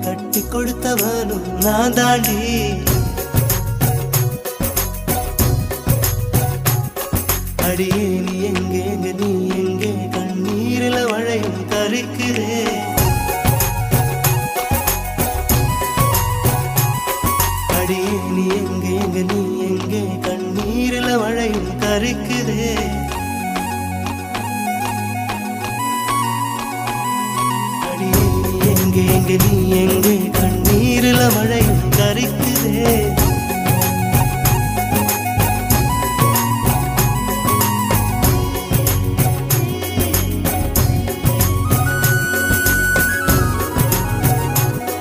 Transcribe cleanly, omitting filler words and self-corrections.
கட்டி கொடுத்தவனும் நான் தாண்டி. அடியே நீ எங்கே நீ எங்கே கண்ணீரில வளையும் கருக்குதே. அடியே நீ எங்கே நீ எங்கே கண்ணீரில வளையும் கருக்குதே. அடியே நீ எங்கே நீ எங்கே